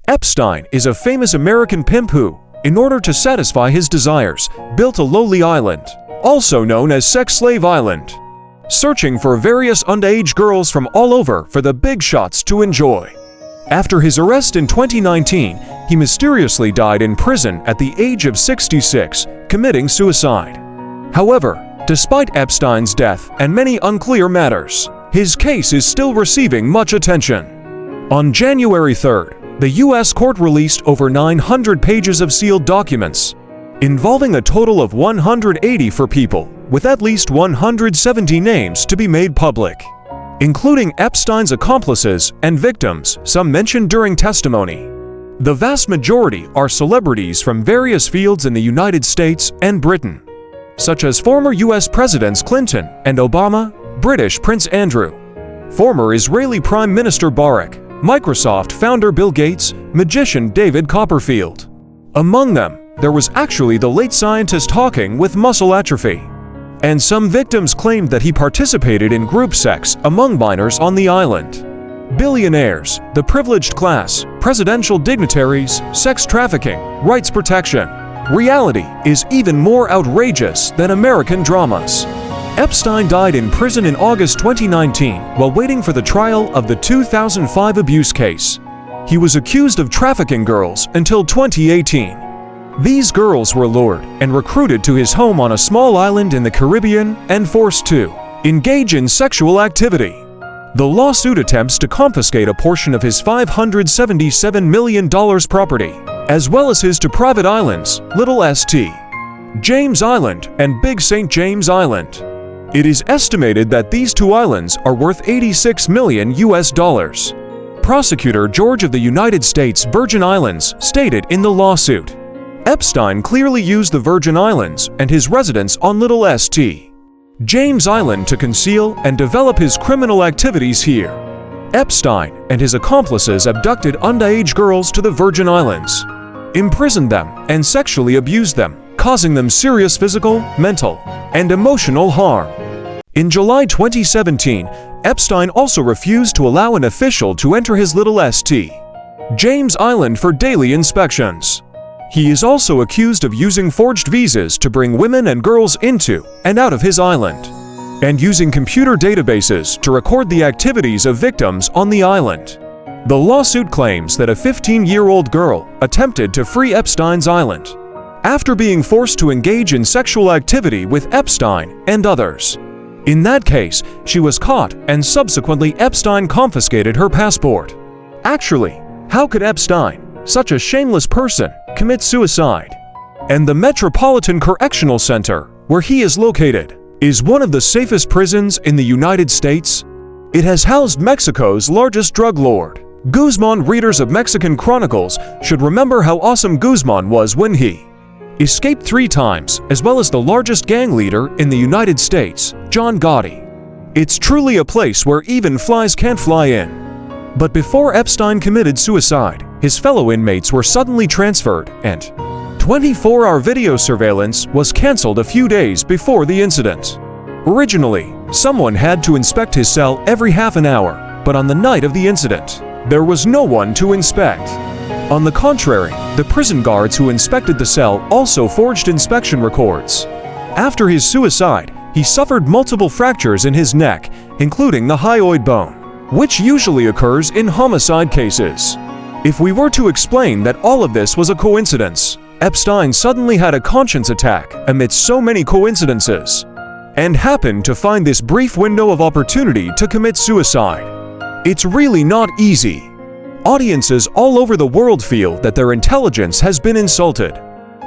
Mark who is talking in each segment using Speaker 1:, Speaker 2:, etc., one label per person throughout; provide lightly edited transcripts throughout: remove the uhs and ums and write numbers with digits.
Speaker 1: Epstein is a famous American pimp who, in order to satisfy his desires, built a lowly island, also known as Sex Slave Island, searching for various underage girls from all over for the big shots to enjoy. After his arrest in 2019, he mysteriously died in prison at the age of 66, committing suicide. However, despite Epstein's death and many unclear matters, his case is still receiving much attention. On January 3rd, the U.S. court released over 900 pages of sealed documents, involving a total of 184 people, with at least 170 names to be made public, including Epstein's accomplices and victims, some mentioned during testimony. The vast majority are celebrities from various fields in the United States and Britain, such as former U.S. Presidents Clinton and Obama, British Prince Andrew, former Israeli Prime Minister Barak, Microsoft founder Bill Gates, magician David Copperfield. Among them, there was actually the late scientist Hawking with muscle atrophy. And some victims claimed that he participated in group sex among minors on the island. Billionaires, the privileged class, presidential dignitaries, sex trafficking, rights protection. Reality is even more outrageous than American dramas. Epstein died in prison in August 2019 while waiting for the trial of the 2005 abuse case. He was accused of trafficking girls until 2018. These girls were lured and recruited to his home on a small island in the Caribbean and forced to engage in sexual activity. The lawsuit attempts to confiscate a portion of his $577 million property, as well as his two private islands, Little St. James Island and Big St. James Island. It is estimated that these two islands are worth $86 million US. Prosecutor George of the United States Virgin Islands stated in the lawsuit, Epstein clearly used the Virgin Islands and his residence on Little St. James Island to conceal and develop his criminal activities here. Epstein and his accomplices abducted underage girls to the Virgin Islands, imprisoned them, and sexually abused them, causing them serious physical, mental, and emotional harm. In July 2017, Epstein also refused to allow an official to enter his Little St. James Island for daily inspections. He is also accused of using forged visas to bring women and girls into and out of his island, and using computer databases to record the activities of victims on the island. The lawsuit claims that a 15-year-old girl attempted to free Epstein's island after being forced to engage in sexual activity with Epstein and others. In that case, she was caught and subsequently Epstein confiscated her passport. Actually, how could Epstein, such a shameless person, commit suicide? And the Metropolitan Correctional Center, where he is located, is one of the safest prisons in the United States. It has housed Mexico's largest drug lord, Guzman. Readers of Mexican Chronicles should remember how awesome Guzman was when he escaped 3 times, as well as the largest gang leader in the United States, John Gotti. It's truly a place where even flies can't fly in. But before Epstein committed suicide, his fellow inmates were suddenly transferred, and 24-hour video surveillance was canceled a few days before the incident. Originally, someone had to inspect his cell every half an hour, but on the night of the incident, there was no one to inspect. On the contrary, the prison guards who inspected the cell also forged inspection records. After his suicide, he suffered multiple fractures in his neck, including the hyoid bone, which usually occurs in homicide cases. If we were to explain that all of this was a coincidence, Epstein suddenly had a conscience attack amidst so many coincidences, and happened to find this brief window of opportunity to commit suicide. It's really not easy. Audiences all over the world feel that their intelligence has been insulted.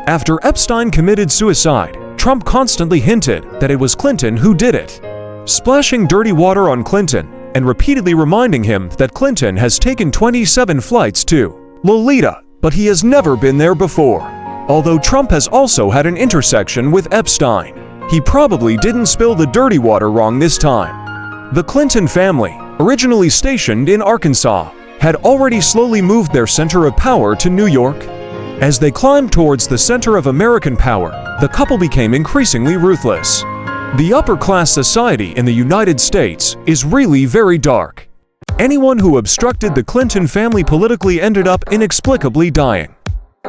Speaker 1: After Epstein committed suicide, Trump constantly hinted that it was Clinton who did it, splashing dirty water on Clinton and repeatedly reminding him that Clinton has taken 27 flights to Lolita, but he has never been there before. Although Trump has also had an intersection with Epstein, he probably didn't spill the dirty water wrong this time. The Clinton family, originally stationed in Arkansas, had already slowly moved their center of power to New York. As they climbed towards the center of American power, the couple became increasingly ruthless. The upper-class society in the United States is really very dark. Anyone who obstructed the Clinton family politically ended up inexplicably dying.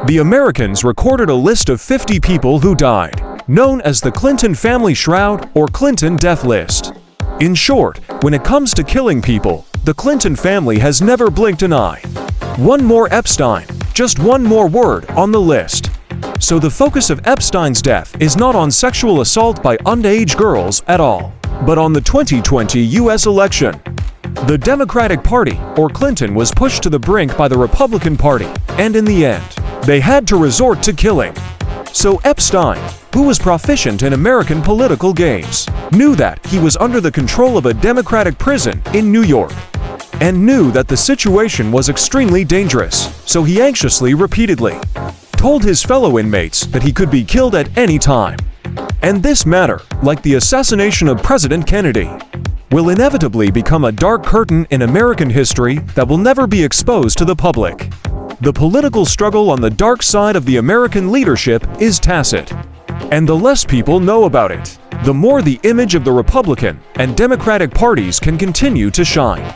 Speaker 1: The Americans recorded a list of 50 people who died, known as the Clinton Family Shroud or Clinton Death List. In short, when it comes to killing people, the Clinton family has never blinked an eye. One more Epstein, just one more word on the list. So the focus of Epstein's death is not on sexual assault by underage girls at all, but on the 2020 U.S. election. The Democratic Party, or Clinton, was pushed to the brink by the Republican Party, and in the end, they had to resort to killing. So Epstein, who was proficient in American political games, knew that he was under the control of a Democratic prison in New York, and knew that the situation was extremely dangerous, so he anxiously repeatedly told his fellow inmates that he could be killed at any time. And this matter, like the assassination of President Kennedy, will inevitably become a dark curtain in American history that will never be exposed to the public. The political struggle on the dark side of the American leadership is tacit, and the less people know about it, the more the image of the Republican and Democratic parties can continue to shine.